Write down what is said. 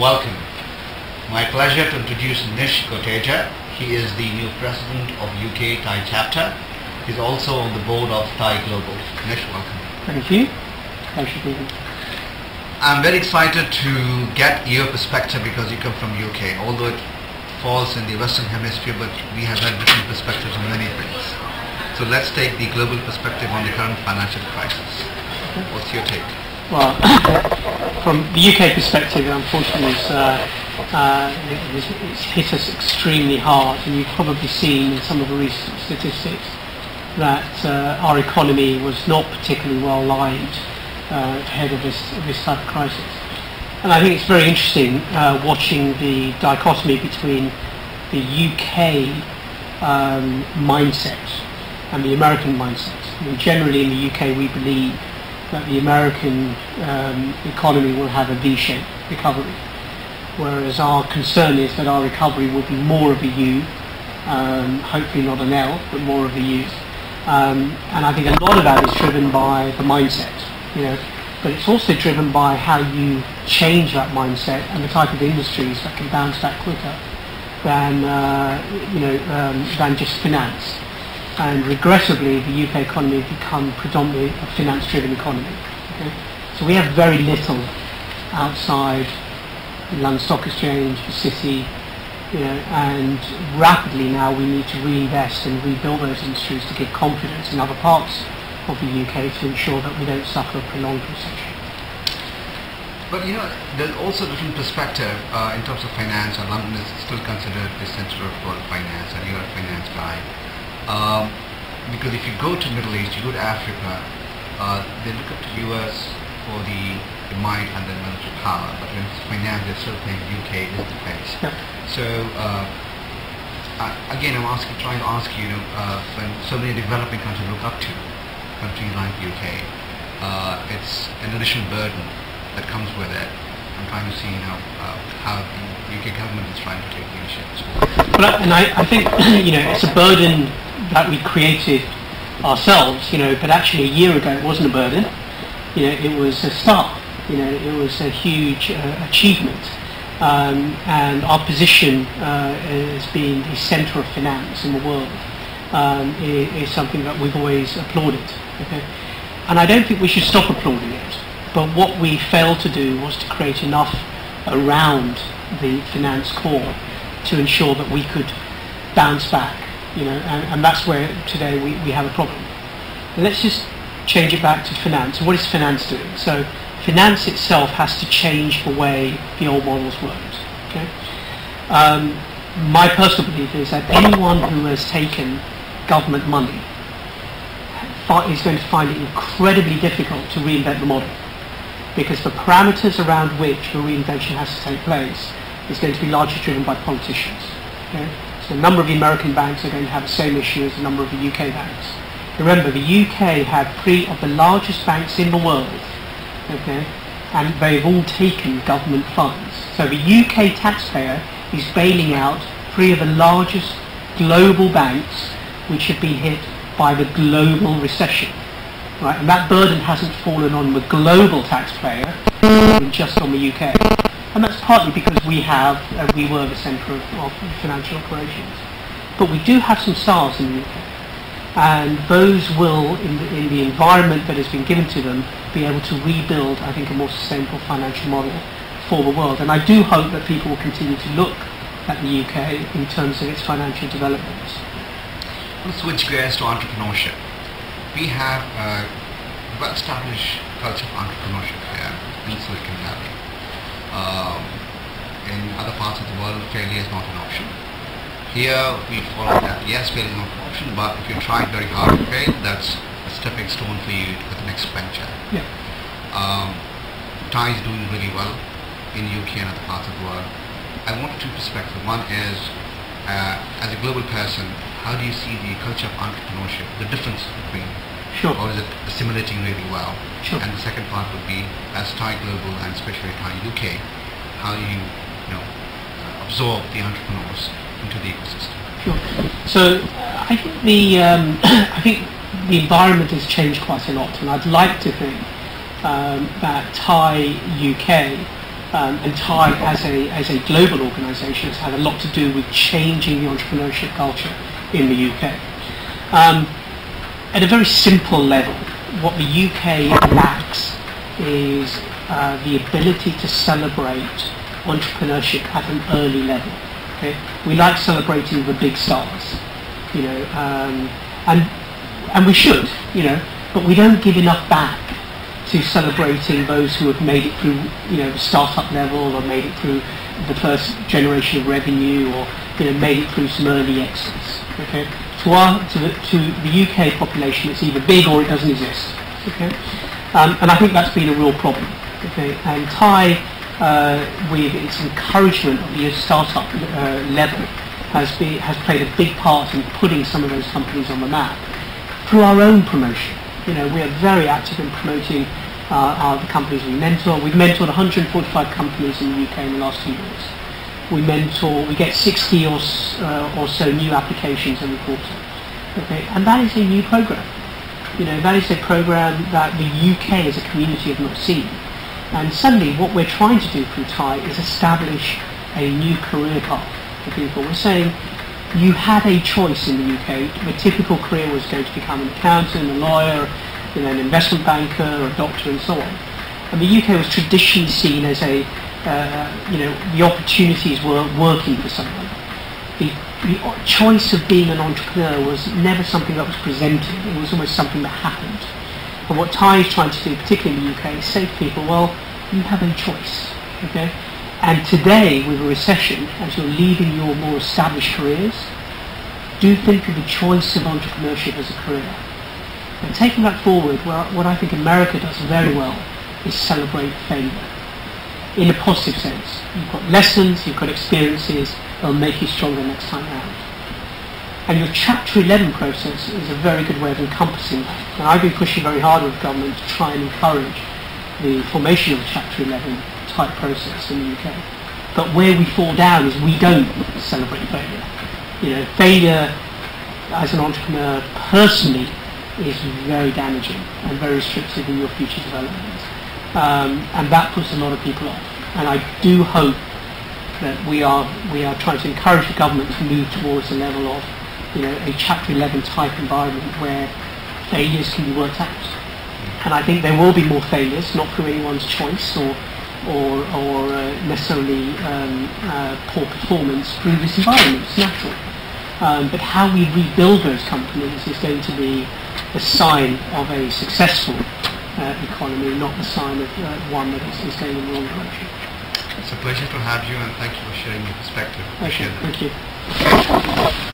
welcome. My pleasure to introduce Nish Kotecha. He is the new president of UK TiE chapter. He's also on the board of TiE Global. Nish, welcome. Thank you. Pleasure to be here. I'm very excited to get your perspective because you come from UK, although it falls in the Western Hemisphere, but we have had different perspectives on many things. So let's take the global perspective on the current financial crisis. What's your take? Well, from the UK perspective, unfortunately, it's hit us extremely hard, and you've probably seen in some of the recent statistics that our economy was not particularly well lined ahead of this type of crisis. And I think it's very interesting watching the dichotomy between the UK mindset and the American mindset. I mean, generally in the UK we believe that the American economy will have a V-shaped recovery, whereas our concern is that our recovery will be more of a U, hopefully not an L, but more of a U. And I think a lot of that is driven by the mindset, but it's also driven by how you change that mindset and the type of industries that can bounce back quicker than than just finance. And regressively, the UK economy has become predominantly a finance-driven economy. Okay? So we have very little outside the London Stock Exchange, the city, and rapidly now we need to reinvest and rebuild those industries to give confidence in other parts of the UK to ensure that we don't suffer a prolonged recession. But there's also a different perspective in terms of finance. London is still considered the center of world finance, and you're a finance guy. Because if you go to Middle East, you go to Africa, they look up to US for the might and the military power, but when it's finance, they still think UK is the face. Yeah. So again, trying to ask you, when so many developing countries look up to countries like UK, it's an additional burden that comes with it. I'm trying to see how the UK government is trying to take leadership. Well, and I think it's a burden that we created ourselves, but actually a year ago it wasn't a burden. It was a start. It was a huge achievement, and our position as being the centre of finance in the world is something that we've always applauded. Okay? And I don't think we should stop applauding it. But what we failed to do was to create enough around the finance core to ensure that we could bounce back, and that's where today we have a problem. And let's just change it back to finance. What is finance doing? So finance itself has to change the way the old models worked. Okay? My personal belief is that anyone who has taken government money is going to find it incredibly difficult to reinvent the model, because the parameters around which the reinvention has to take place is going to be largely driven by politicians. Okay? So a number of the American banks are going to have the same issue as a number of the UK banks. Remember, the UK had 3 of the largest banks in the world, okay? And they've all taken government funds. So the UK taxpayer is bailing out 3 of the largest global banks which have been hit by the global recession. Right, and that burden hasn't fallen on the global taxpayer, just on the UK. And that's partly because we were the centre of financial operations. But we do have some stars in the UK. And those will, in the environment that has been given to them, be able to rebuild, I think, a more sustainable financial model for the world. And I do hope that people will continue to look at the UK in terms of its financial developments. We'll switch gears to entrepreneurship. We have a well-established culture of entrepreneurship here in Silicon Valley. In other parts of the world, failure is not an option. Here we follow that, yes, failure is not an option, but if you try very hard to fail, that's a stepping stone for you to the next venture. Yeah. TiE is doing really well in the UK and other parts of the world. I want 2 perspectives. One is, as a global person, how do you see the culture of entrepreneurship, the difference between, sure, or is it assimilating really well? Sure. And the second part would be, as TiE Global and especially TiE UK, how do you absorb the entrepreneurs into the ecosystem? Sure. So I think the environment has changed quite a lot, and I'd like to think that TiE UK And TiE as a global organisation has had a lot to do with changing the entrepreneurship culture in the UK. At a very simple level, what the UK lacks is the ability to celebrate entrepreneurship at an early level. Okay? We like celebrating the big stars, you know, and we should, you know, but we don't give enough back to celebrating those who have made it through, you know, the startup level, or made it through the first generation of revenue, or, you know, made it through some early exits. Okay, to the UK population, it's either big or it doesn't exist. Okay, and I think that's been a real problem. Okay, and TiE, with its encouragement of the startup level, has played a big part in putting some of those companies on the map through our own promotion. You know, we are very active in promoting the companies we mentor. We've mentored 145 companies in the UK in the last 2 years. We get 60 or so new applications every quarter. Okay, and that is a new program. You know, that is a program that the UK as a community have not seen. And suddenly, what we're trying to do through TiE is establish a new career path for people. We're saying, you had a choice in the UK. The typical career was going to become an accountant, a lawyer, you know, an investment banker, a doctor, and so on. And the UK was traditionally seen as a, you know, the opportunities were working for someone. The choice of being an entrepreneur was never something that was presented. It was almost something that happened. And what TiE is trying to do, particularly in the UK, is say to people, well, you have a choice. Okay? And today, with a recession, as you're leaving your more established careers, do think of the choice of entrepreneurship as a career. And taking that forward, what I think America does very well is celebrate failure. In a positive sense. You've got lessons, you've got experiences, they'll make you stronger next time around. And your Chapter 11 process is a very good way of encompassing that. And I've been pushing very hard with government to try and encourage the formation of a Chapter 11 type process in the UK. But where we fall down is we don't celebrate failure. You know, failure as an entrepreneur personally is very damaging and very restrictive in your future development. And that puts a lot of people off. And I do hope that we are trying to encourage the government to move towards a level of, you know, a Chapter 11 type environment where failures can be worked out. And I think there will be more failures, not through anyone's choice or necessarily poor performance through this environment. It's natural. But how we rebuild those companies is going to be a sign of a successful economy, not the sign of one that is going in the wrong direction. It's a pleasure to have you, and thank you for sharing your perspective. Okay, thank you.